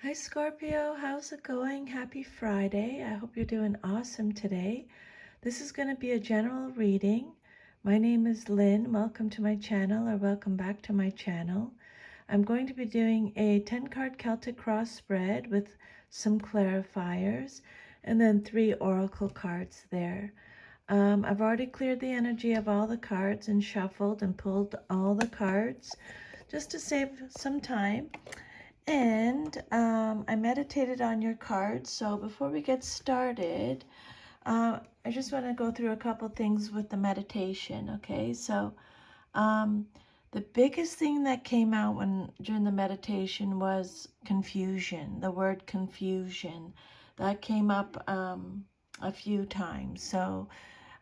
Hi Scorpio, how's it going? Happy Friday. I hope you're doing awesome today. This is going to be a general reading. My name is Lynn. Welcome to my channel, or welcome back to my channel. I'm going to be doing a 10-card Celtic cross spread with some clarifiers and then 3 oracle cards there. I've already cleared the energy of all the cards and shuffled and pulled all the cards just to save some time. And I meditated on your cards. So before we get started, I just want to go through a couple things with the meditation. Okay, so the biggest thing that came out during the meditation was confusion. The word confusion that came up a few times. So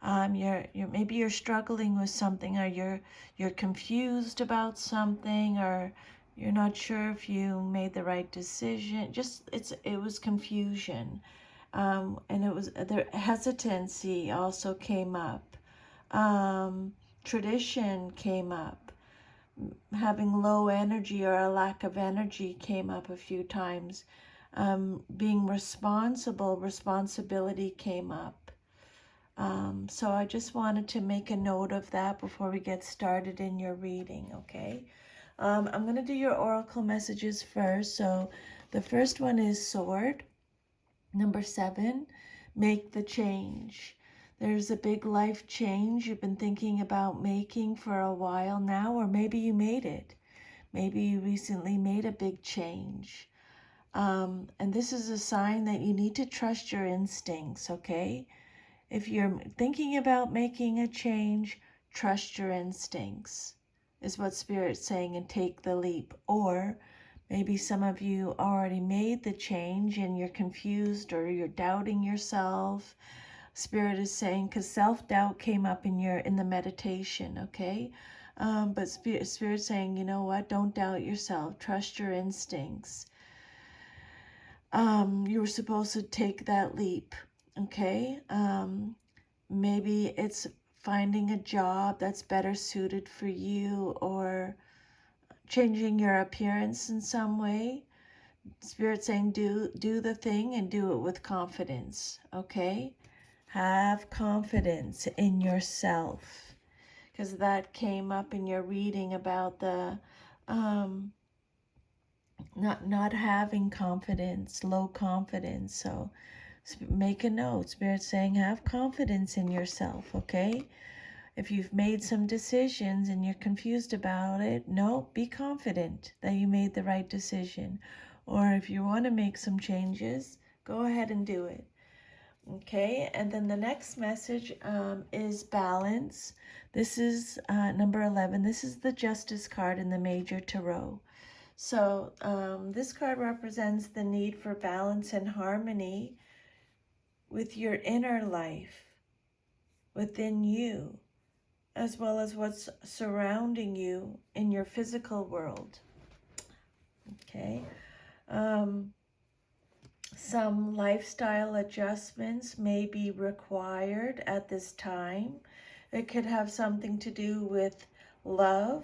maybe you're struggling with something, or you're confused about something, or you're not sure if you made the right decision. It was confusion, and it was the hesitancy also came up. Tradition came up. Having low energy or a lack of energy came up a few times. Being responsibility came up. So I just wanted to make a note of that before we get started in your reading, okay? I'm going to do your oracle messages first. So the first one is Sword. Number 7, make the change. There's a big life change you've been thinking about making for a while now, or maybe you made it. Maybe you recently made a big change. And this is a sign that you need to trust your instincts, okay? If you're thinking about making a change, trust your instincts, is what Spirit's saying, and take the leap. Or maybe some of you already made the change and you're confused or you're doubting yourself. Spirit is saying, because self-doubt came up in the meditation, okay? But Spirit's saying, you know what? Don't doubt yourself. Trust your instincts. You were supposed to take that leap. Okay, maybe it's finding a job that's better suited for you, or changing your appearance in some way. Spirit saying do the thing and do it with confidence, okay? Have confidence in yourself, because that came up in your reading about the not having confidence, low confidence. So make a note. Spirit saying have confidence in yourself, okay? If you've made some decisions and you're confused about it, no, be confident that you made the right decision. Or if you want to make some changes, go ahead and do it. Okay, and then the next message is balance. This is number 11. This is the Justice card in the Major Tarot. So this card represents the need for balance and harmony with your inner life, within you, as well as what's surrounding you in your physical world. Okay. Some lifestyle adjustments may be required at this time. It could have something to do with love,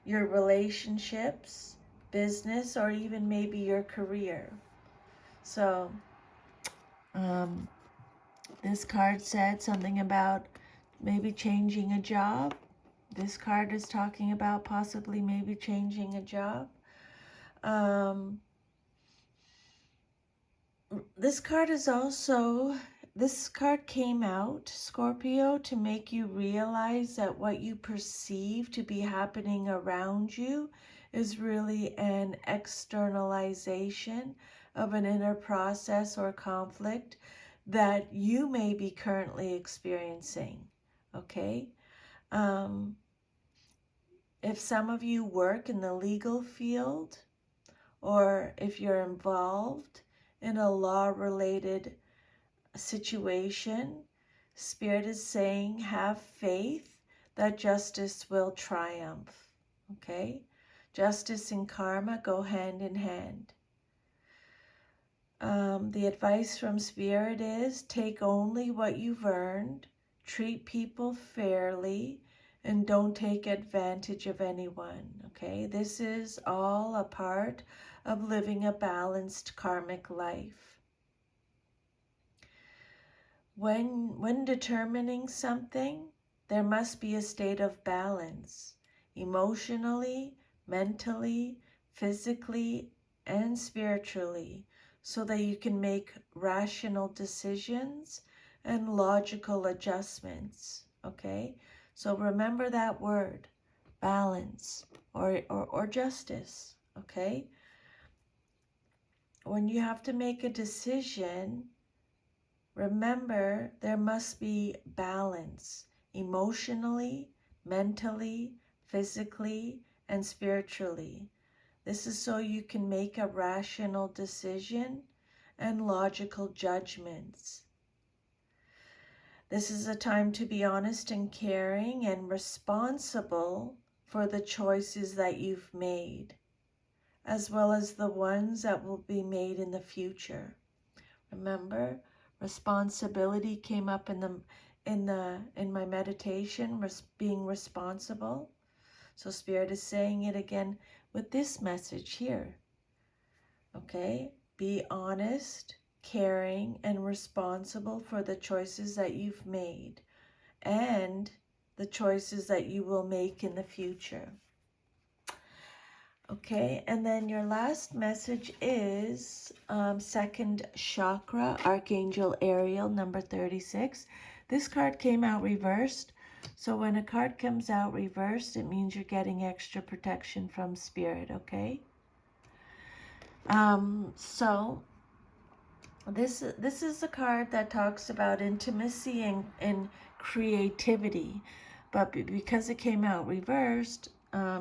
your relationships, business, or even maybe your career. So this card said something about maybe changing a job. This card is talking about possibly maybe changing a job. This card came out, Scorpio, to make you realize that what you perceive to be happening around you is really an externalization of an inner process or conflict that you may be currently experiencing, okay? If some of you work in the legal field, or if you're involved in a law-related situation, Spirit is saying have faith that justice will triumph, okay? Justice and karma go hand in hand. The advice from Spirit is take only what you've earned, treat people fairly, and don't take advantage of anyone, okay? This is all a part of living a balanced karmic life. When determining something, there must be a state of balance, emotionally, mentally, physically, and spiritually, so that you can make rational decisions and logical adjustments, okay? So remember that word, balance or justice, okay? When you have to make a decision, remember, there must be balance emotionally, mentally, physically, and spiritually. This is so you can make a rational decision and logical judgments. This is a time to be honest and caring and responsible for the choices that you've made, as well as the ones that will be made in the future. Remember, responsibility came up in my meditation, being responsible. So Spirit is saying it again with this message here. Okay? Be honest, caring, and responsible for the choices that you've made and the choices that you will make in the future. Okay, and then your last message is second chakra, Archangel Ariel, number 36. This card came out reversed. So when a card comes out reversed, it means you're getting extra protection from Spirit, okay? So this is a card that talks about intimacy and creativity. But because it came out reversed,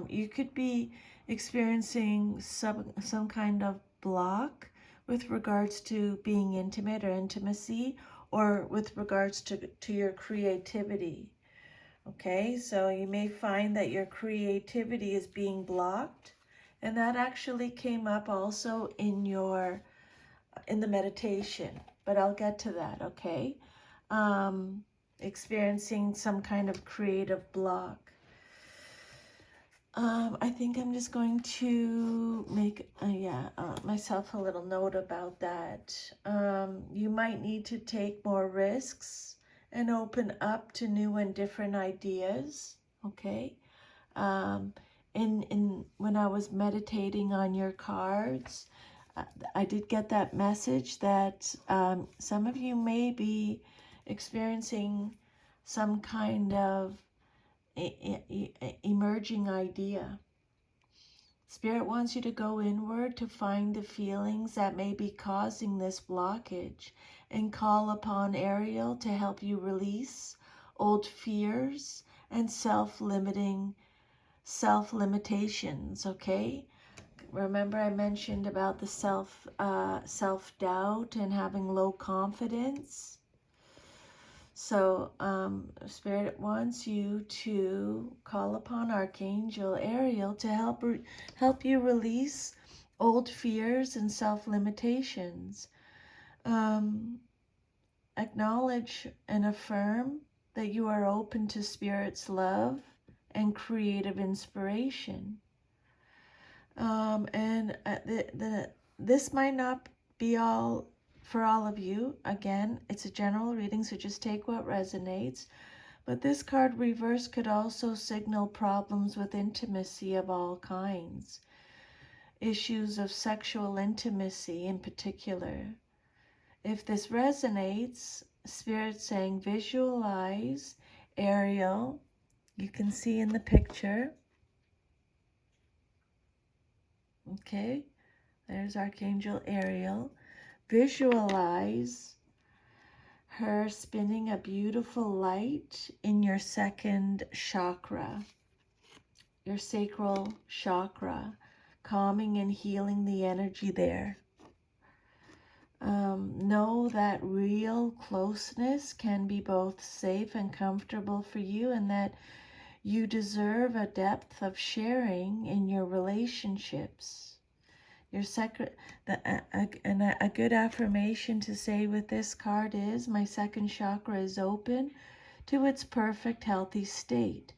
you could be experiencing some kind of block with regards to being intimate or intimacy, or with regards to your creativity. Okay, so you may find that your creativity is being blocked, and that actually came up also in the meditation, but I'll get to that, okay? Experiencing some kind of creative block. I think I'm just going to make myself a little note about that. You might need to take more risks and open up to new and different ideas, okay? When I was meditating on your cards, I did get that message that some of you may be experiencing some kind of emerging idea. Spirit wants you to go inward to find the feelings that may be causing this blockage and call upon Ariel to help you release old fears and self-limitations, okay? Remember I mentioned about the self-doubt and having low confidence. So Spirit wants you to call upon Archangel Ariel to help you release old fears and self-limitations. Acknowledge and affirm that you are open to Spirit's love and creative inspiration. This might not be all for all of you. Again, it's a general reading, so just take what resonates. But this card reverse could also signal problems with intimacy of all kinds. Issues of sexual intimacy in particular. If this resonates, Spirit saying visualize Ariel. You can see in the picture. Okay, there's Archangel Ariel. Visualize her spinning a beautiful light in your second chakra, your sacral chakra, calming and healing the energy there. Know that real closeness can be both safe and comfortable for you, and that you deserve a depth of sharing in your relationships. A good affirmation to say with this card is, my second chakra is open to its perfect healthy state.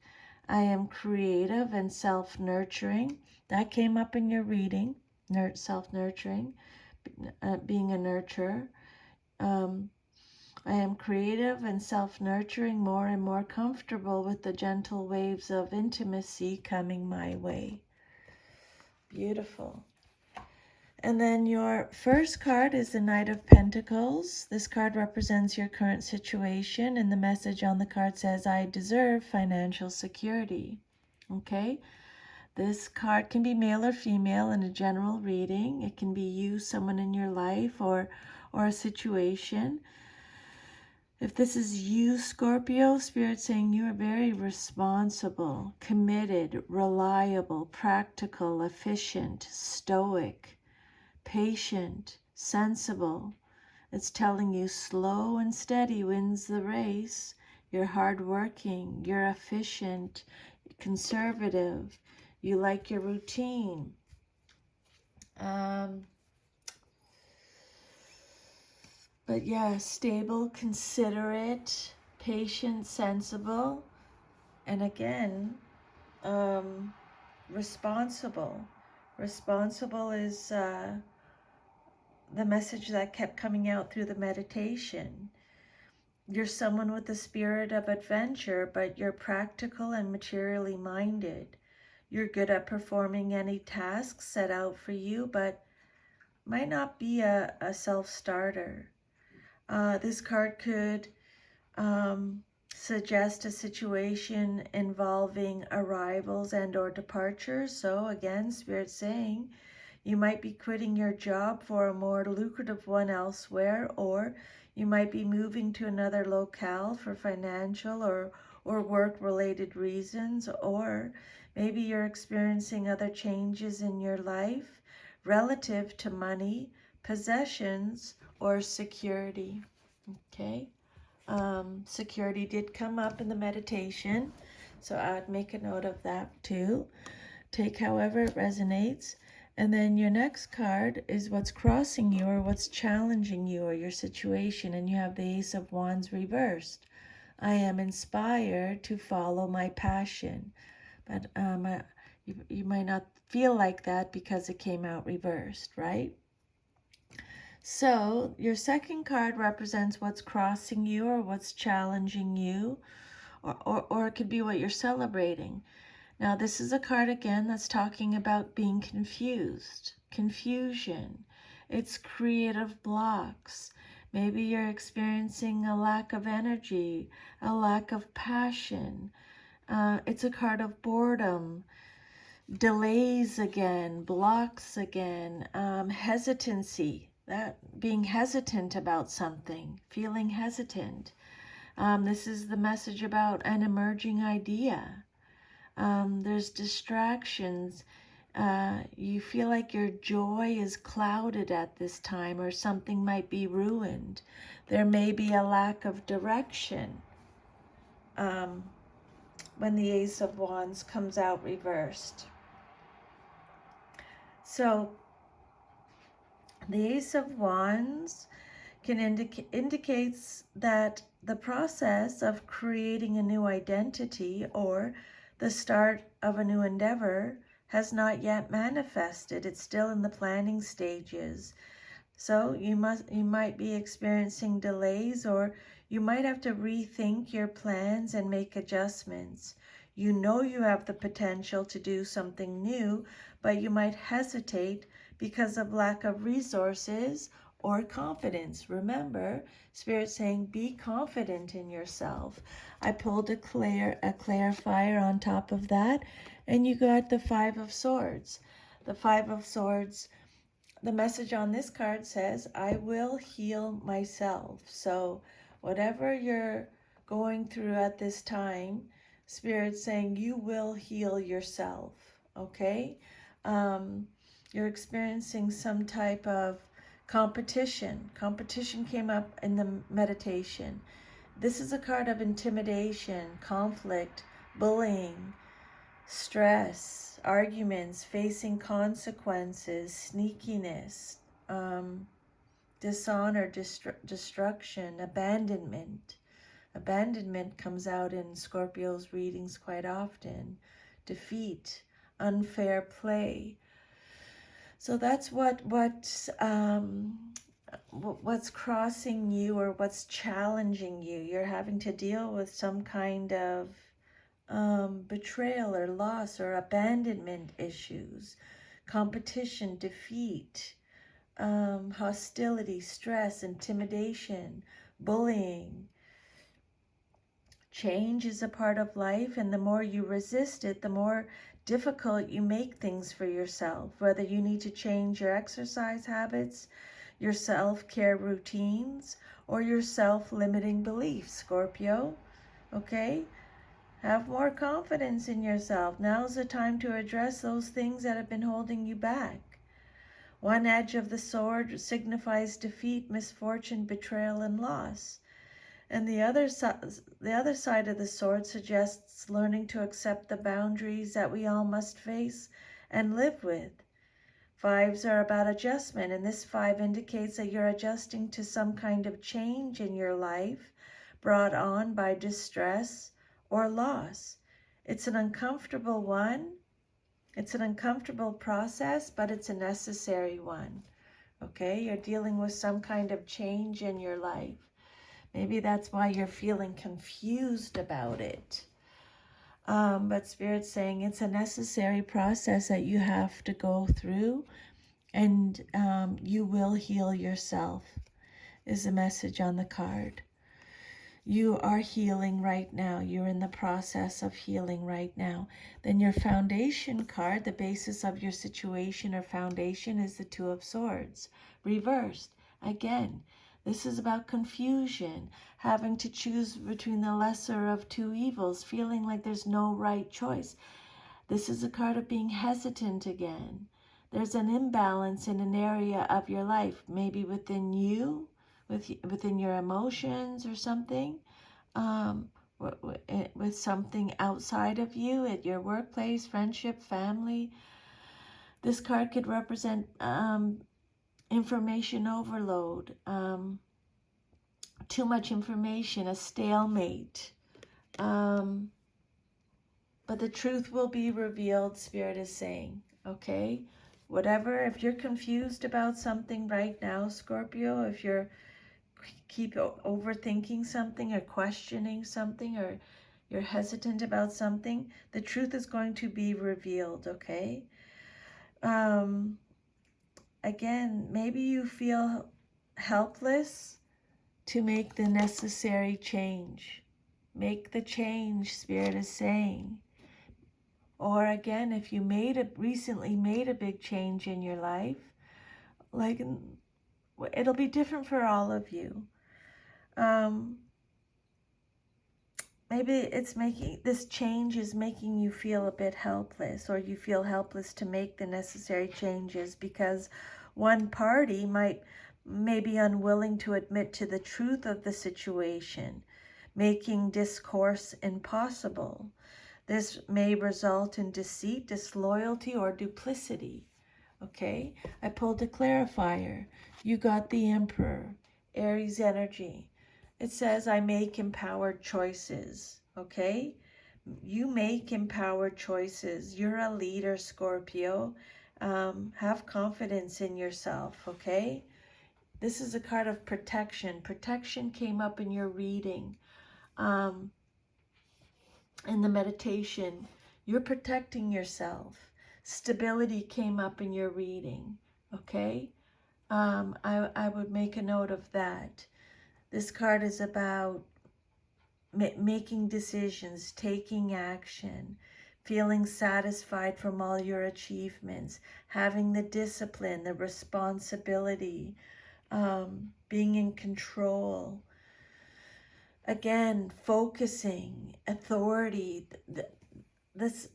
I am creative and self-nurturing. That came up in your reading. self-nurturing, being a nurturer. I am creative and self-nurturing, more and more comfortable with the gentle waves of intimacy coming my way. Beautiful. And then your first card is the Knight of Pentacles. This card represents your current situation, and the message on the card says, I deserve financial security. Okay? This card can be male or female in a general reading. It can be you, someone in your life, or a situation. If this is you, Scorpio, Spirit saying you are very responsible, committed, reliable, practical, efficient, stoic, patient, sensible. It's telling you slow and steady wins the race. You're hardworking, you're efficient, conservative, you like your routine. But yeah, stable, considerate, patient, sensible, and again, responsible. Responsible is the message that kept coming out through the meditation. You're someone with a spirit of adventure, but you're practical and materially minded. You're good at performing any tasks set out for you, but might not be a self-starter. This card could suggest a situation involving arrivals and or departures. So again, Spirit saying you might be quitting your job for a more lucrative one elsewhere, or you might be moving to another locale for financial or work-related reasons, or maybe you're experiencing other changes in your life relative to money, possessions, or security. Okay, security did come up in the meditation, so I'd make a note of that too. Take however it resonates. And then your next card is what's crossing you or what's challenging you or your situation, and you have the Ace of Wands reversed. I am inspired to follow my passion, but you might not feel like that because it came out reversed, right? So your second card represents what's crossing you or what's challenging you, or it could be what you're celebrating. Now this is a card again that's talking about being confused, confusion. It's creative blocks. Maybe you're experiencing a lack of energy, a lack of passion. It's a card of boredom, delays again, blocks again, hesitancy, that being hesitant about something, feeling hesitant. This is the message about an emerging idea. There's distractions. You feel like your joy is clouded at this time, or something might be ruined. There may be a lack of direction when the Ace of Wands comes out reversed. So the Ace of Wands can indicates that the process of creating a new identity or the start of a new endeavor has not yet manifested. It's still in the planning stages. So you might be experiencing delays, or you might have to rethink your plans and make adjustments. You know you have the potential to do something new, but you might hesitate because of lack of resources or confidence. Remember, Spirit saying be confident in yourself. I pulled a clarifier on top of that, and you got the Five of Swords. The Five of Swords, the message on this card says, I will heal myself. So whatever you're going through at this time, Spirit's saying you will heal yourself, okay? You're experiencing some type of competition. Competition came up in the meditation. This is a card of intimidation, conflict, bullying, stress, arguments, facing consequences, sneakiness, dishonor, destruction, abandonment. Abandonment comes out in Scorpio's readings quite often. Defeat, unfair play. So that's what's crossing you or what's challenging you. You're having to deal with some kind of betrayal or loss or abandonment issues, competition, defeat, hostility, stress, intimidation, bullying. Change is a part of life, and the more you resist it, the more difficult you make things for yourself. Whether you need to change your exercise habits, your self-care routines, or your self-limiting beliefs, Scorpio. Okay? Have more confidence in yourself. Now's the time to address those things that have been holding you back. One edge of the sword signifies defeat, misfortune, betrayal, and loss. And the other side of the sword suggests learning to accept the boundaries that we all must face and live with. Fives are about adjustment, and this five indicates that you're adjusting to some kind of change in your life brought on by distress or loss. It's an uncomfortable one. It's an uncomfortable process, but it's a necessary one. Okay, you're dealing with some kind of change in your life. Maybe that's why you're feeling confused about it. But Spirit's saying it's a necessary process that you have to go through, and you will heal yourself, is the message on the card. You are healing right now. You're in the process of healing right now. Then your foundation card, the basis of your situation or foundation, is the Two of Swords, reversed. Again, this is about confusion, having to choose between the lesser of two evils, feeling like there's no right choice. This is a card of being hesitant again. There's an imbalance in an area of your life, maybe within you, within your emotions or something, with something outside of you at your workplace, friendship, family. This card could represent information overload, too much information, a stalemate. But the truth will be revealed, Spirit is saying, okay? Whatever, if you're confused about something right now, Scorpio, if you're keep overthinking something or questioning something, or you're hesitant about something, the truth is going to be revealed, okay? Again, maybe you feel helpless to make the necessary change. Make the change, Spirit is saying. Or again, if you recently made a big change in your life, like it'll be different for all of you. Maybe this change is making you feel a bit helpless, or you feel helpless to make the necessary changes because one party may be unwilling to admit to the truth of the situation, making discourse impossible. This may result in deceit, disloyalty, or duplicity. Okay, I pulled a clarifier. You got the Emperor, Aries energy. It says, I make empowered choices, okay? You make empowered choices. You're a leader, Scorpio. Have confidence in yourself, okay? This is a card of protection. Protection came up in your reading. In the meditation, you're protecting yourself. Stability came up in your reading, okay? I would make a note of that. This card is about making decisions, taking action, feeling satisfied from all your achievements, having the discipline, the responsibility, being in control. Again, focusing, authority. This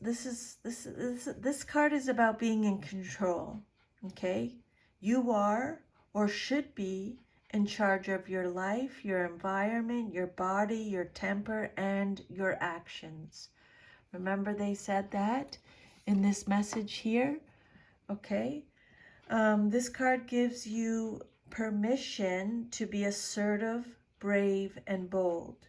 card is about being in control. Okay, you are or should be in charge of your life, your environment, your body, your temper, and your actions. Remember they said that in this message here? Okay. This card gives you permission to be assertive, brave, and bold.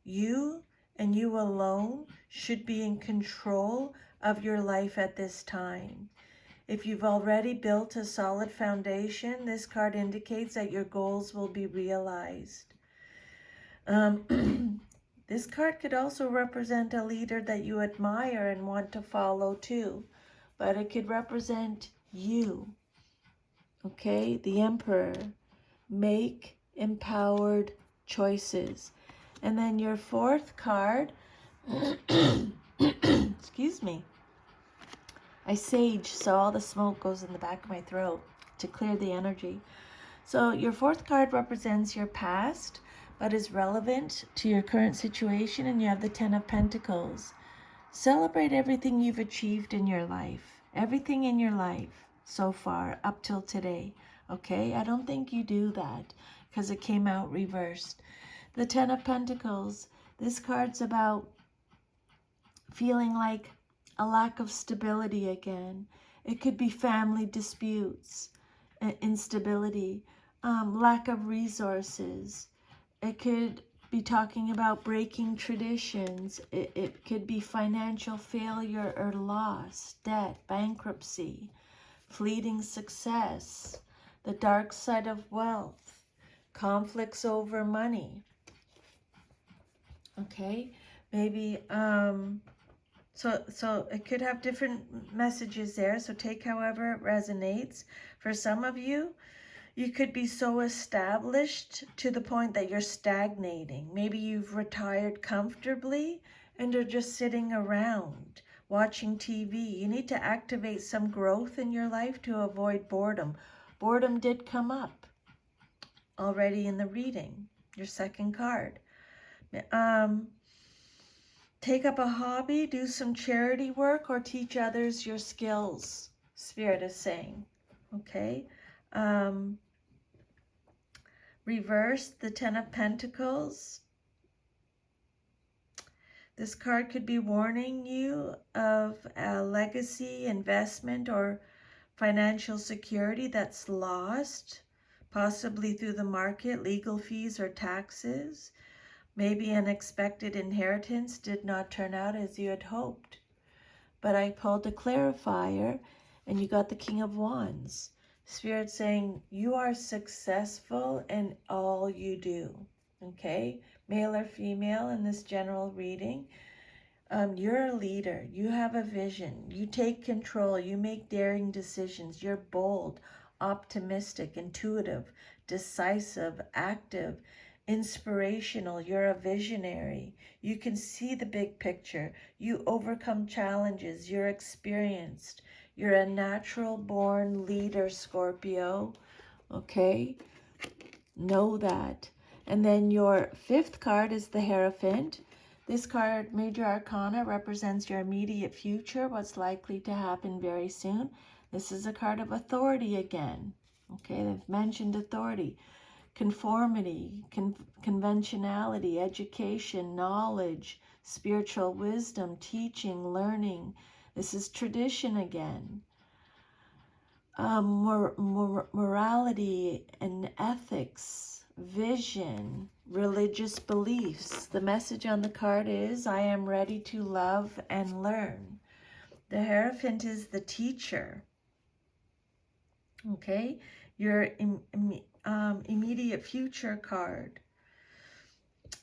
You and you alone should be in control of your life at this time. If you've already built a solid foundation, this card indicates that your goals will be realized. This card could also represent a leader that you admire and want to follow too, but it could represent you. Okay, the Emperor. Make empowered choices. And then your fourth card, excuse me, I sage, so all the smoke goes in the back of my throat to clear the energy. So your fourth card represents your past, but is relevant to your current situation, and you have the Ten of Pentacles. Celebrate everything you've achieved in your life, everything in your life so far up till today. Okay, I don't think you do that because it came out reversed. The Ten of Pentacles, this card's about feeling like a lack of stability again. It could be family disputes, instability, lack of resources. It could be talking about breaking traditions. It could be financial failure or loss, debt, bankruptcy, fleeting success, the dark side of wealth, conflicts over money. Okay, maybe so it could have different messages there, so take however it resonates. For some of you, you could be so established to the point that you're stagnating. Maybe you've retired comfortably and are just sitting around watching TV. You need to activate some growth in your life to avoid boredom. Boredom did come up already in the reading, your second card. Take up a hobby, do some charity work, or teach others your skills, Spirit is saying. Okay. Reverse, the Ten of Pentacles. This card could be warning you of a legacy, investment, or financial security that's lost, possibly through the market, legal fees, or taxes. Maybe an expected inheritance did not turn out as you had hoped. But I pulled a clarifier, and you got the King of Wands. Spirit saying you are successful in all you do. Okay, male or female in this general reading. You're a leader. You have a vision. You take control. You make daring decisions. You're bold, optimistic, intuitive, decisive, active, inspirational. You're a visionary. You can see the big picture. You overcome challenges. You're experienced. You're a natural born leader, Scorpio. Okay? Know that. And then your fifth card is the Hierophant. This card, Major Arcana, represents your immediate future, what's likely to happen very soon. This is a card of authority again. Okay, they've mentioned authority. Conformity, conventionality, education, knowledge, spiritual wisdom, teaching, learning. This is tradition again. Morality and ethics, vision, religious beliefs. The message on the card is, I am ready to love and learn. The Hierophant is the teacher. Okay, your immediate future card.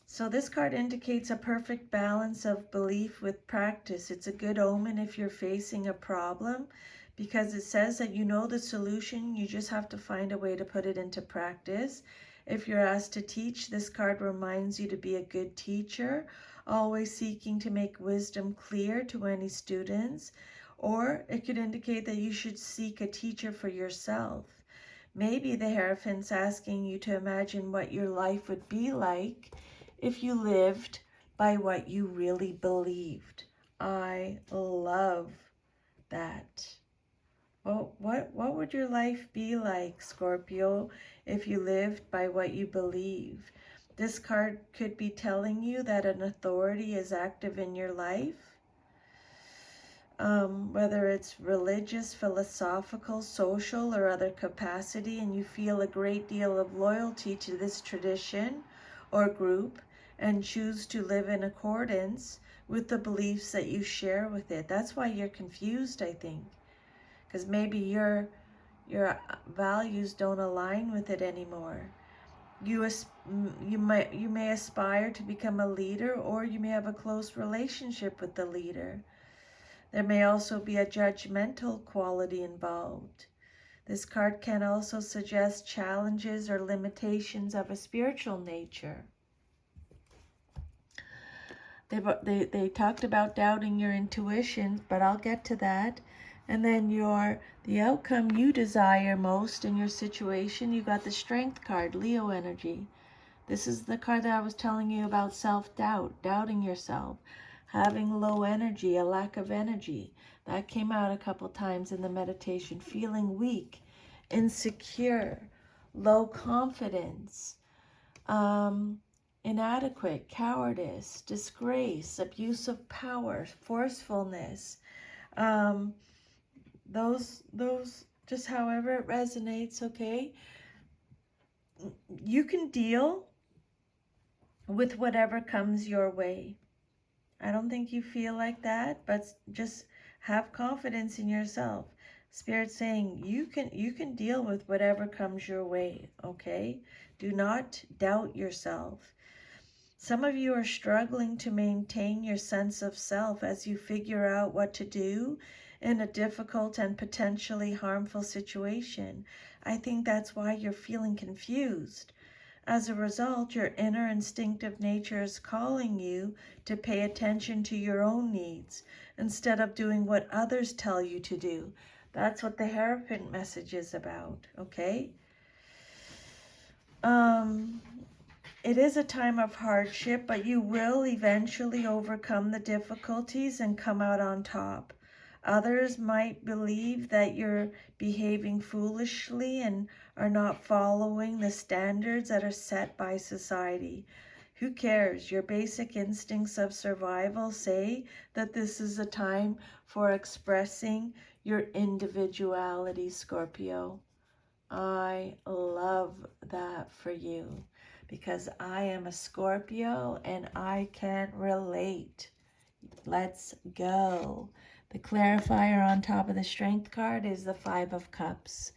So this card indicates a perfect balance of belief with practice. It's a good omen if you're facing a problem, because it says that you know the solution, you just have to find a way to put it into practice. If you're asked to teach, this card reminds you to be a good teacher, always seeking to make wisdom clear to any students. Or it could indicate that you should seek a teacher for yourself. Maybe the Hierophant's asking you to imagine what your life would be like if you lived by what you really believed. I love that. Well, what would your life be like, Scorpio, if you lived by what you believe? This card could be telling you that an authority is active in your life. Whether it's religious, philosophical, social, or other capacity, and you feel a great deal of loyalty to this tradition or group and choose to live in accordance with the beliefs that you share with it. That's why you're confused, I think, because maybe your values don't align with it anymore. You may aspire to become a leader, or you may have a close relationship with the leader. There may also be a judgmental quality involved. This card can also suggest challenges or limitations of a spiritual nature. They talked about doubting your intuition, but I'll get to that. And then the outcome you desire most in your situation, you got the Strength card, Leo energy. This is the card that I was telling you about, self-doubt, doubting yourself, having low energy, a lack of energy. That came out a couple times in the meditation. Feeling weak, insecure, low confidence, inadequate, cowardice, disgrace, abuse of power, forcefulness. Those just however it resonates, okay? You can deal with whatever comes your way. I don't think you feel like that, but just have confidence in yourself. Spirit saying you can deal with whatever comes your way, okay? Do not doubt yourself. Some of you are struggling to maintain your sense of self as you figure out what to do in a difficult and potentially harmful situation. I think that's why you're feeling confused. As a result, your inner instinctive nature is calling you to pay attention to your own needs instead of doing what others tell you to do. That's what the Hierophant message is about, okay? It is a time of hardship, but you will eventually overcome the difficulties and come out on top. Others might believe that you're behaving foolishly and are not following the standards that are set by society. Who cares? Your basic instincts of survival say that this is a time for expressing your individuality, Scorpio. I love that for you, because I am a Scorpio and I can relate. Let's go. The clarifier on top of the Strength card is the Five of Cups.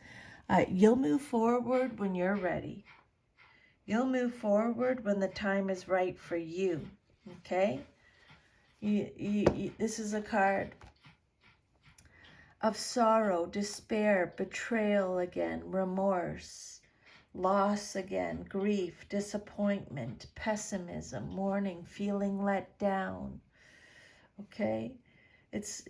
You'll move forward when you're ready. You'll move forward when the time is right for you, okay? This is a card of sorrow, despair, betrayal again, remorse, loss again, grief, disappointment, pessimism, mourning, feeling let down. Okay, this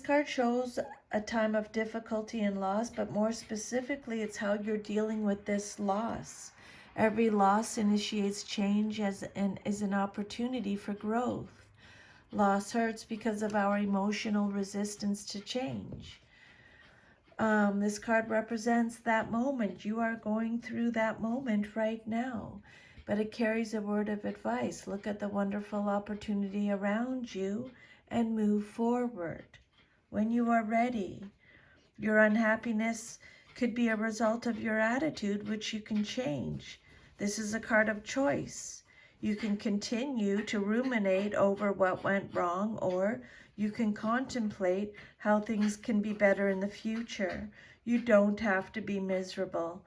card shows a time of difficulty and loss, but more specifically, it's how you're dealing with this loss. Every loss initiates change and is an opportunity for growth. Loss hurts because of our emotional resistance to change. This card represents that moment. You are going through that moment right now, but it carries a word of advice. Look at the wonderful opportunity around you and move forward when you are ready. Your unhappiness could be a result of your attitude, which you can change. This is a card of choice. You can continue to ruminate over what went wrong, or you can contemplate how things can be better in the future. You don't have to be miserable.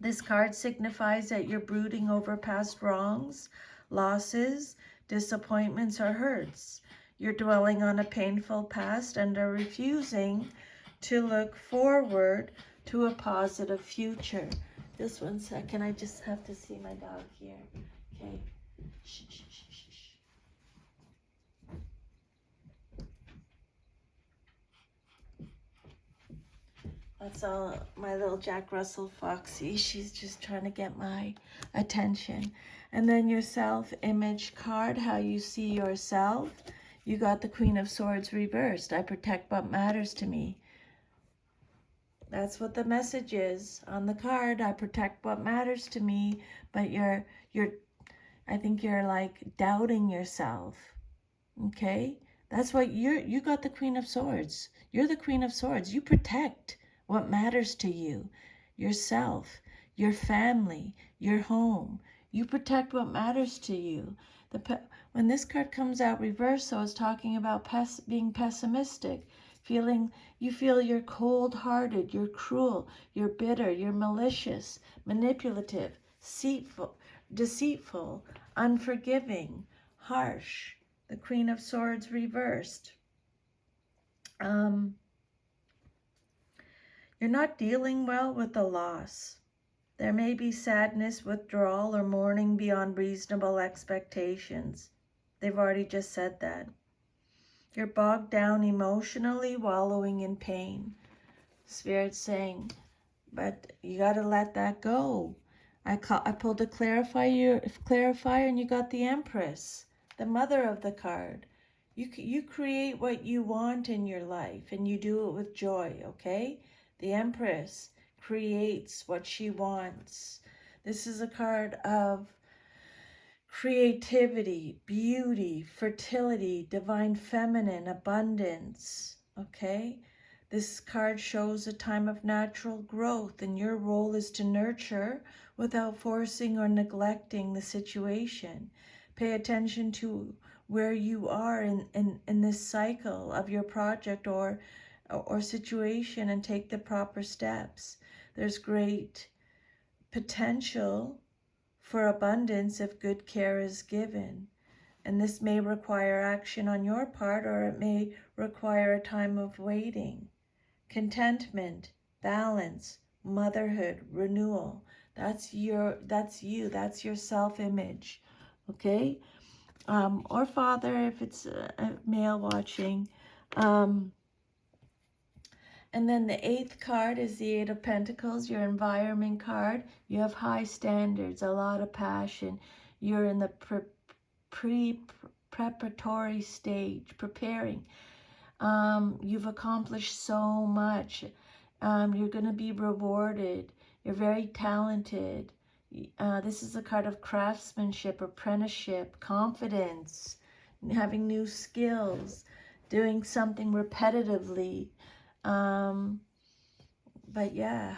This card signifies that you're brooding over past wrongs, losses, disappointments, or hurts. You're dwelling on a painful past and are refusing to look forward to a positive future. Just 1 second, I just have to see my dog here. Okay. Shh, shh, shh, shh, shh. That's all my little Jack Russell Foxy. She's just trying to get my attention. And then your self-image card, how you see yourself. You got the Queen of Swords reversed. I protect what matters to me. That's what the message is on the card. I protect what matters to me, but I think you're like doubting yourself. Okay? That's why you got the Queen of Swords. You're the Queen of Swords. You protect what matters to you. Yourself, your family, your home. You protect what matters to you. When this card comes out reversed, so it's talking about being pessimistic, you feel you're cold-hearted, you're cruel, you're bitter, you're malicious, manipulative, deceitful, unforgiving, harsh. The Queen of Swords reversed. You're not dealing well with the loss. There may be sadness, withdrawal, or mourning beyond reasonable expectations. They've already just said that. You're bogged down emotionally, wallowing in pain. Spirit's saying, but you got to let that go. I pulled a clarifier, and you got the Empress, the mother of the card. You create what you want in your life, and you do it with joy, okay? The Empress creates what she wants. This is a card of creativity, beauty, fertility, divine feminine, abundance, okay? This card shows a time of natural growth, and your role is to nurture without forcing or neglecting the situation. Pay attention to where you are in this cycle of your project or situation, and take the proper steps. There's great potential for abundance if good care is given. And this may require action on your part, or it may require a time of waiting. Contentment, balance, motherhood, renewal. That's you, that's your self-image, okay? Or father if it's a male watching. And then the 8th card is the 8 of Pentacles, your environment card. You have high standards, a lot of passion. You're in the preparatory stage, preparing. You've accomplished so much. You're going to be rewarded. You're very talented. This is a card of craftsmanship, apprenticeship, confidence, having new skills, doing something repetitively. But yeah,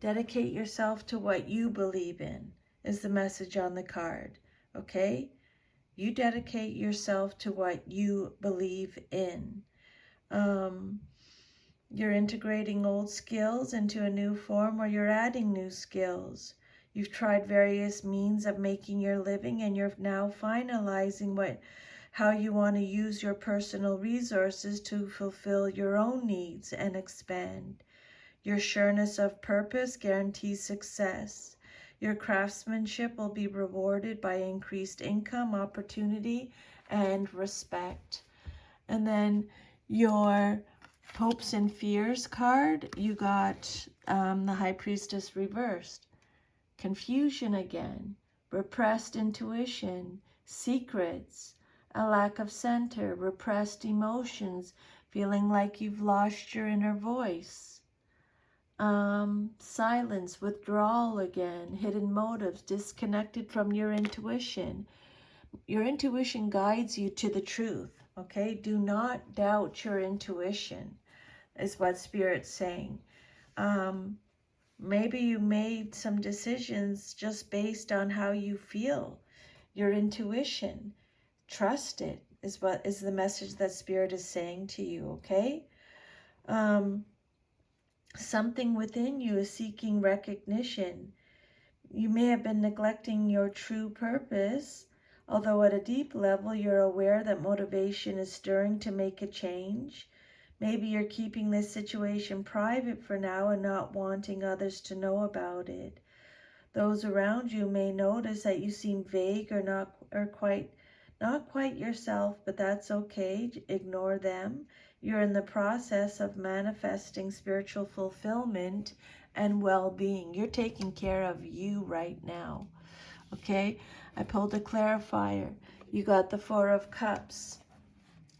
dedicate yourself to what you believe in is the message on the card, okay? You dedicate yourself to what you believe in. You're integrating old skills into a new form, or you're adding new skills. You've tried various means of making your living, and you're now finalizing how you want to use your personal resources to fulfill your own needs and expand. Your sureness of purpose guarantees success. Your craftsmanship will be rewarded by increased income, opportunity, and respect. And then your hopes and fears card, you got the High Priestess reversed. Confusion again, repressed intuition, secrets, a lack of center, repressed emotions, feeling like you've lost your inner voice. Silence, withdrawal again, hidden motives, disconnected from your intuition. Your intuition guides you to the truth, okay? Do not doubt your intuition, is what Spirit's saying. Maybe you made some decisions just based on how you feel. Your intuition, trust it, is the message that Spirit is saying to you, okay? Something within you is seeking recognition. You may have been neglecting your true purpose, although at a deep level you're aware that motivation is stirring to make a change. Maybe you're keeping this situation private for now and not wanting others to know about it. Those around you may notice that you seem vague or not quite yourself, but that's okay. Ignore them. You're in the process of manifesting spiritual fulfillment and well-being. You're taking care of you right now, okay? I pulled a clarifier. You got the 4 of Cups.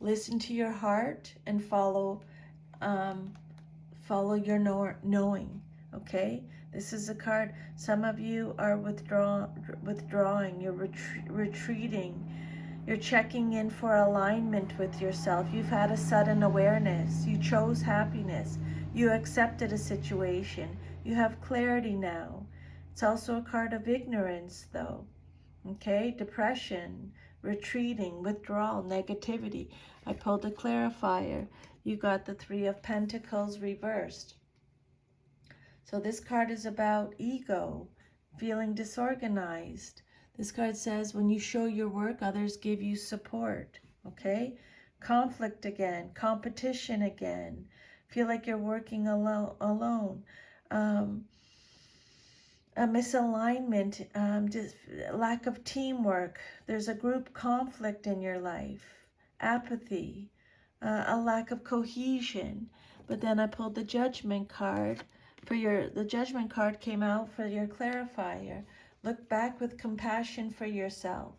Listen to your heart and follow your knowing, okay? This is a card. Some of you are withdrawing. You're retreating. You're checking in for alignment with yourself. You've had a sudden awareness. You chose happiness. You accepted a situation. You have clarity now. It's also a card of ignorance, though. Okay, depression, retreating, withdrawal, negativity. I pulled a clarifier. You got the Three of Pentacles reversed. So this card is about ego, feeling disorganized. This card says when you show your work, others give you support. Okay? Conflict again, competition again. Feel like you're working alone. A misalignment, just lack of teamwork. There's a group conflict in your life. Apathy, a lack of cohesion. But then I pulled the Judgment card the Judgment card came out for your clarifier. Look back with compassion for yourself.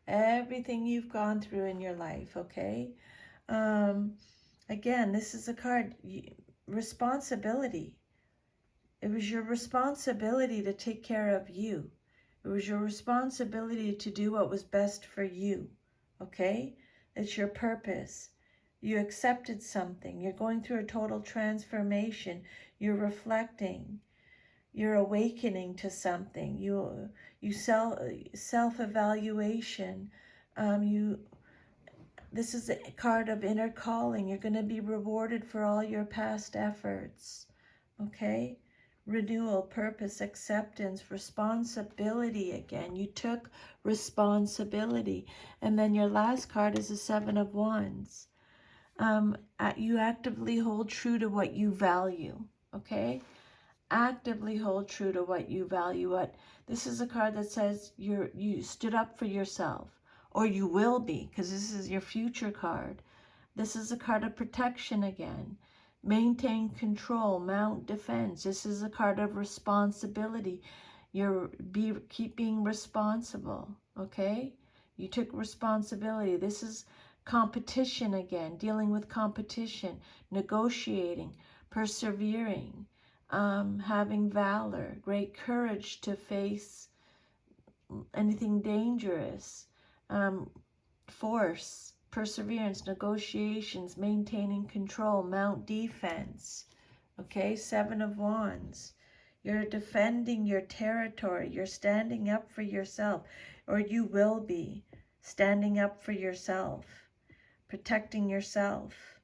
Everything you've gone through in your life, okay? Again, this is a card, responsibility. It was your responsibility to take care of you. It was your responsibility to do what was best for you, okay? It's your purpose. You accepted something. You're going through a total transformation. You're reflecting. You're awakening to something. You self-evaluation. This is a card of inner calling. You're going to be rewarded for all your past efforts, okay? Renewal, purpose, acceptance, responsibility again. You took responsibility. And then your last card is the Seven of Wands. You actively hold true to what you value, okay? Actively hold true to what you value. This is a card that says you stood up for yourself, or you will be, because this is your future card. This is a card of protection again. Maintain control, mount defense. This is a card of responsibility. Keep being responsible, okay? You took responsibility. This is competition again, dealing with competition, negotiating, persevering, having valor, great courage to face anything dangerous, force, perseverance, negotiations, maintaining control, mount defense. Okay, Seven of Wands. You're defending your territory. You're standing up for yourself, or you will be standing up for yourself, protecting yourself.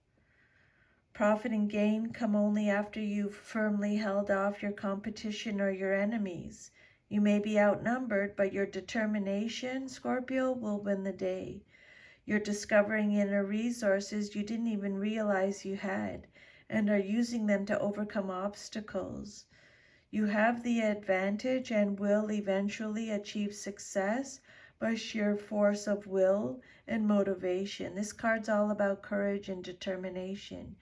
Profit and gain come only after you've firmly held off your competition or your enemies. You may be outnumbered, but your determination, Scorpio, will win the day. You're discovering inner resources you didn't even realize you had, and are using them to overcome obstacles. You have the advantage and will eventually achieve success by sheer force of will and motivation. This card's all about courage and determination.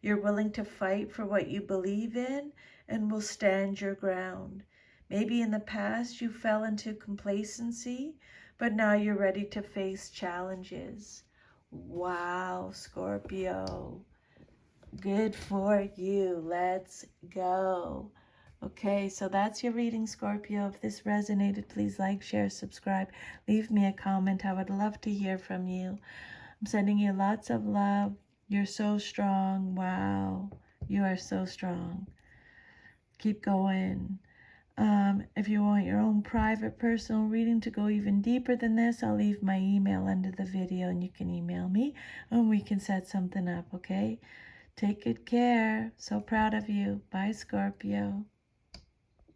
You're willing to fight for what you believe in and will stand your ground. Maybe in the past you fell into complacency, but now you're ready to face challenges. Wow, Scorpio. Good for you. Let's go. Okay, so that's your reading, Scorpio. If this resonated, please like, share, subscribe. Leave me a comment. I would love to hear from you. I'm sending you lots of love. You're so strong. Wow. You are so strong. Keep going. If you want your own private personal reading to go even deeper than this, I'll leave my email under the video and you can email me and we can set something up, okay? Take good care. So proud of you. Bye, Scorpio.